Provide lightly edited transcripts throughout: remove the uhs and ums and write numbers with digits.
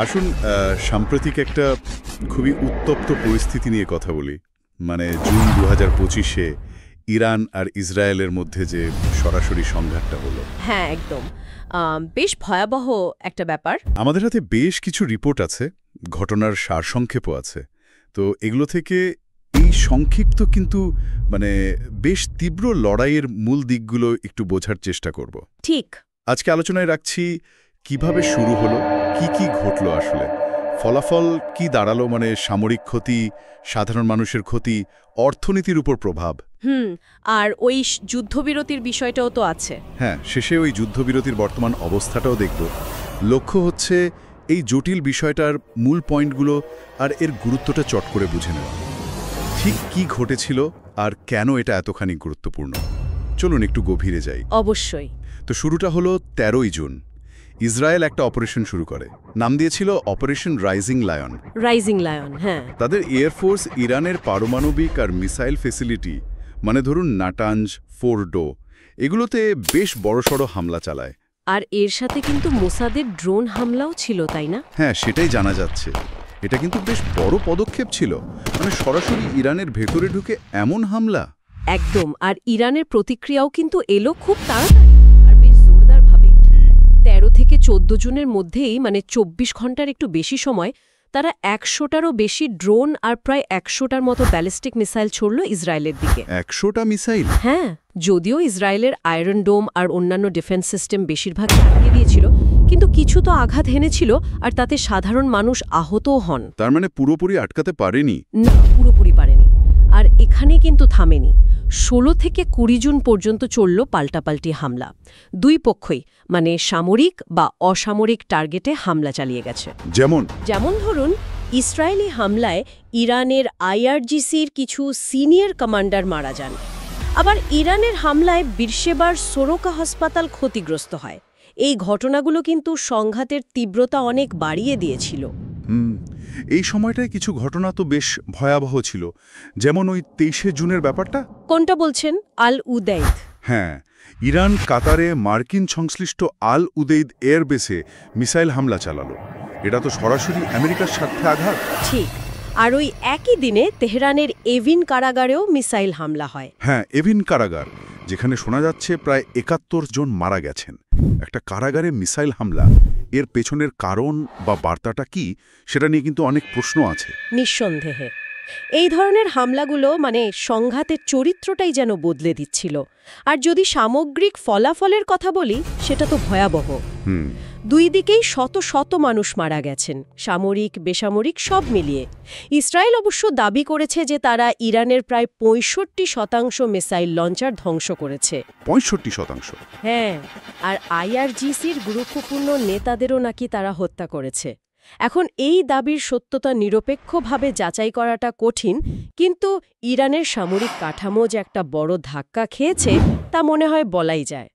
আসুন সাম্প্রতিক একটা খুবই উত্তপ্ত পরিস্থিতি নিয়ে কথা বলি। মানে জুন 2025-এ ইরান আর ইসরায়েলের মধ্যে যে সরাসরি সংঘাতটা হলো। হ্যাঁ, একদম বেশ ভয়াবহ একটা ব্যাপার। আমাদের হাতে বেশ কিছু রিপোর্ট আছে, ঘটনার সারসংক্ষেপও আছে। তো এগুলো থেকে এই সংক্ষিপ্ত কিন্তু বেশ তীব্র লড়াইয়ের মূল দিকগুলো একটু বোঝার চেষ্টা করব। ঠিক। আজকে আলোচনায় রাখছি কিভাবে শুরু হলো, কি ঘটলো আসলে, ফলাফল কি দাঁড়ালো, সামরিক ক্ষতি, সাধারণ মানুষের ক্ষতি, অর্থনীতির উপর প্রভাব। আর ওই যুদ্ধবিরতির বিষয়টাও তো আছে। হ্যাঁ, শেষে ওই যুদ্ধবিরতির বর্তমান অবস্থাটাও দেখব। লক্ষ্য হচ্ছে এই জটিল বিষয়টার মূল পয়েন্টগুলো আর এর গুরুত্বটা চট করে বুঝে নেওয়া। ঠিক কি ঘটেছিল আর কেন এটা এতখানি গুরুত্বপূর্ণ, চলুন একটু গভীরে যাই। অবশ্যই। তো শুরুটা হলো 13ই জুন। ইসরায়েল একটা অপারেশন শুরু করে, নাম দিয়েছিল operation rising lion. Rising lion, হ্যাঁ। তাদের এয়ারফোর্স ইরানের পারমাণবিক আর মিসাইল ফেসিলিটি, ধরুন নাটাঞ্জ, ফোর্ডো, এগুলোতে বেশ বড়সড় হামলা চালায়। আর এর সাথে কিন্তু মোসাদের ড্রোন হামলাও ছিল, তাই না? হ্যাঁ, সেটাই জানা যাচ্ছে। এটা কিন্তু বেশ বড় পদক্ষেপ ছিল, সরাসরি ইরানের ভেতরে ঢুকে এমন হামলা। একদম। আর ইরানের প্রতিক্রিয়াও কিন্তু এলো খুব তাড়াতাড়ি আর বেশ জোরদারভাবে। 13 থেকে 14 জুনের মধ্যেই 24 ঘন্টার একটু বেশি সময় তারা 100টারও বেশি ড্রোন আর প্রায় 100টার মতো ব্যালিস্টিক মিসাইল ছড়ল ইসরায়েলের দিকে। 100টা মিসাইল? হ্যাঁ, যদিও ইসরায়েলের আয়রন ডোম আর অন্যান্য ডিফেন্স সিস্টেম বেশিরভাগই আটকে দিয়েছিল, কিন্তু কিছু তো আঘাত হেনেছিল আর তাতে সাধারণ মানুষ আহতও হন। তার পুরোপুরি আটকাতে পারেনি? না, পুরোপুরি পারেনি। আর এখানে কিন্তু থামেনি। 16 থেকে 20 জুন পর্যন্ত চলল পাল্টাপাল্টি হামলা। দুই পক্ষই সামরিক বা অসামরিক টার্গেটে হামলা চালিয়ে গেছে। যেমন ধরুন, ইসরায়েলি হামলায় ইরানের আইআরজিসির কিছু সিনিয়র কমান্ডার মারা যান। আবার ইরানের হামলায় বিরশেবার সোরোকা হাসপাতাল ক্ষতিগ্রস্ত হয়। এই ঘটনাগুলো কিন্তু সংঘাতের তীব্রতা অনেক বাড়িয়ে দিয়েছিল। এই সময়টায় কিছু ঘটনা তো বেশ ভয়াবহ ছিল, যেমন ওই 23শে জুনের ব্যাপারটা। কোনটা বলছেন? আল উদেইদ? হ্যাঁ, ইরান কাতারে মার্কিন সংশ্লিষ্ট আল উদেইদ এয়ারবেসে মিসাইল হামলা চালালো। এটা তো সরাসরি আমেরিকার স্বার্থে আঘাত। ঠিক। আর ওই একই দিনে তেহরানের এভিন কারাগারেও মিসাইল হামলা হয়। হ্যাঁ, এভিন কারাগার, যেখানে শোনা যাচ্ছে প্রায় 71 জন মারা গেছেন। একটা কারাগারে মিসাইল হামলা, এর পেছনের কারণ বা বার্তাটা কি, সেটা নিয়ে কিন্তু অনেক প্রশ্ন আছে। নিঃসন্দেহে এই ধরনের হামলাগুলো সংঘাতের চরিত্রটাই যেন বদলে দিচ্ছিল। আর যদি সামগ্রিক ফলাফলের কথা বলি, সেটা তো ভয়াবহ। দুই দিকেই শত শত মানুষ মারা গেছেন, সামরিক বেসামরিক সব মিলিয়ে। ইসরায়েল অবশ্য দাবি করেছে যে তারা ইরানের প্রায় 65% মিসাইল লঞ্চার ধ্বংস করেছে। 65%? হ্যাঁ, আর আইআরজিসির গুরুত্বপূর্ণ নেতাদেরও নাকি তারা হত্যা করেছে। এখন এই দাবির সত্যতা নিরপেক্ষভাবে যাচাই করাটা কঠিন, কিন্তু ইরানের সামরিক কাঠামো যে একটা বড় ধাক্কা খেয়েছে তা মনে হয় বলাই যায়।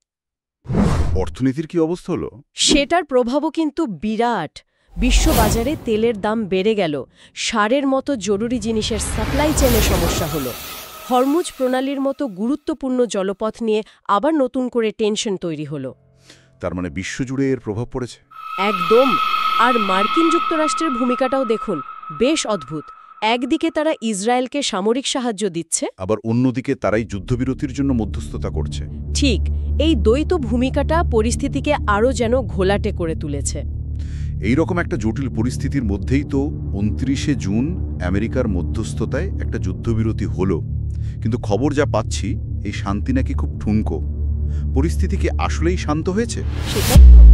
অর্থনীতির কি অবস্থা হলো? সেটার প্রভাবও কিন্তু বিরাট। বিশ্ববাজারে তেলের দাম বেড়ে গেল, সারের মতো জরুরি জিনিসের সাপ্লাই চেনে সমস্যা হলো। হরমুজ প্রণালীর মতো গুরুত্বপূর্ণ জলপথ নিয়ে আবার নতুন করে টেনশন তৈরি হলো। তার বিশ্বজুড়ে এর প্রভাব পড়েছে? একদম। আর মার্কিন যুক্তরাষ্ট্রের ভূমিকাটাও দেখুন, বেশ অদ্ভুত। একদিকে তারা ইসরায়েলকে সামরিক সাহায্য দিচ্ছে, আবার অন্যদিকে তারাই যুদ্ধবিরতির জন্য মধ্যস্থতা করছে। ঠিক। এই দ্বৈত ভূমিকাটা পরিস্থিতিকে আরও যেন ঘোলাটে করে তুলেছে। এই রকম একটা জটিল পরিস্থিতির মধ্যেই তো 29শে জুন আমেরিকার মধ্যস্থতায় একটা যুদ্ধবিরতি হলো। কিন্তু খবর যা পাচ্ছি, এই শান্তি নাকি খুব ঠুনকো। পরিস্থিতি কি আসলেই শান্ত হয়েছে? সেটাই তো এখন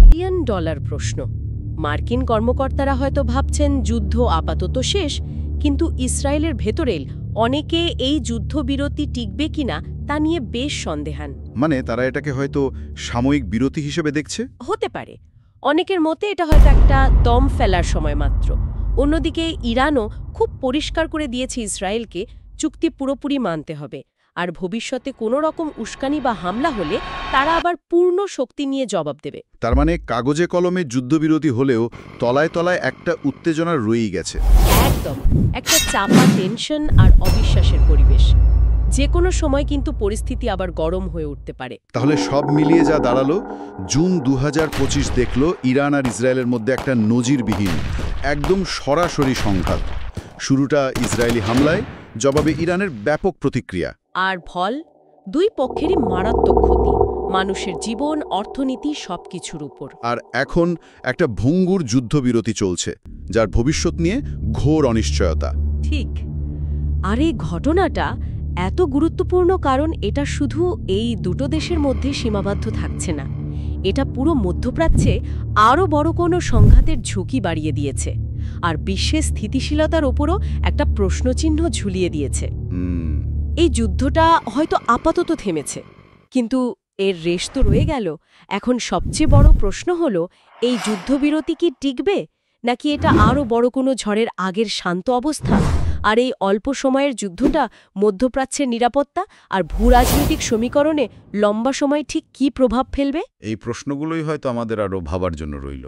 $1 বিলিয়ন প্রশ্ন। মার্কিন কর্মকর্তারা হয়তো ভাবছেন যুদ্ধ আপাতত শেষ, কিন্তু ইসরায়েলের ভেতরে অনেকে এই যুদ্ধবিরতি টিকবে কিনা তা নিয়ে বেশ সন্দেহান। তারা এটাকে হয়তো সাময়িক বিরতি হিসেবে দেখছে? হতে পারে। অনেকের মতে এটা হয়তো একটা দম ফেলার সময় মাত্র। অন্যদিকে ইরানও খুব পরিষ্কার করে দিয়েছে ইসরায়েলকে চুক্তি পুরোপুরি মানতে হবে, আর ভবিষ্যতে কোনো রকম উস্কানি বা হামলা হলে তারা আবার পূর্ণ শক্তি নিয়ে জবাব দেবে। তার কাগজে কলমে যুদ্ধবিরতি হলেও তলায় তলায় একটা উত্তেজনা রয়েই গেছে। একদম, একটা চাপা টেনশন আর অবিশ্বাসের পরিবেশ। যে কোনো সময় কিন্তু পরিস্থিতি আবার গরম হয়ে উঠতে পারে। তাহলে সব মিলিয়ে যা দাঁড়ালো, জুন 2025 দেখল ইরান আর ইসরায়েলের মধ্যে একটা নজিরবিহীন, একদম সরাসরি সংঘাত। শুরুটা ইসরায়েলি হামলায়, জবাবে ইরানের ব্যাপক প্রতিক্রিয়া। আর ফল দুই পক্ষেরই মারাত্মক ক্ষতি, মানুষের জীবন, অর্থনীতি সবকিছুর উপর। আর এখন একটা ভঙ্গুর যুদ্ধবিরতি চলছে, যার ভবিষ্যৎ নিয়ে ঘোর অনিশ্চয়তা। ঠিক। আর এই ঘটনাটা এত গুরুত্বপূর্ণ কারণ এটা শুধু এই দুটো দেশের মধ্যে সীমাবদ্ধ থাকছে না, এটা পুরো মধ্যপ্রাচ্যে আরও বড় কোনো সংঘাতের ঝুঁকি বাড়িয়ে দিয়েছে, আর বিশ্বের স্থিতিশীলতার ওপরও একটা প্রশ্নচিহ্ন ঝুলিয়ে দিয়েছে। এই যুদ্ধটা হয়তো আপাতত থেমেছে, কিন্তু এর রেশ তো রয়ে গেল। এখন সবচেয়ে বড় প্রশ্ন হলো, এই যুদ্ধবিরতি কি টিকবে, নাকি এটা আরও বড় কোনো ঝড়ের আগের শান্ত অবস্থা? আর এই অল্প সময়ের যুদ্ধটা মধ্যপ্রাচ্যের নিরাপত্তা আর ভূরাজনৈতিক সমীকরণে লম্বা সময় ঠিক কী প্রভাব ফেলবে? এই প্রশ্নগুলোই হয়তো আমাদের আরও ভাবার জন্য রইল।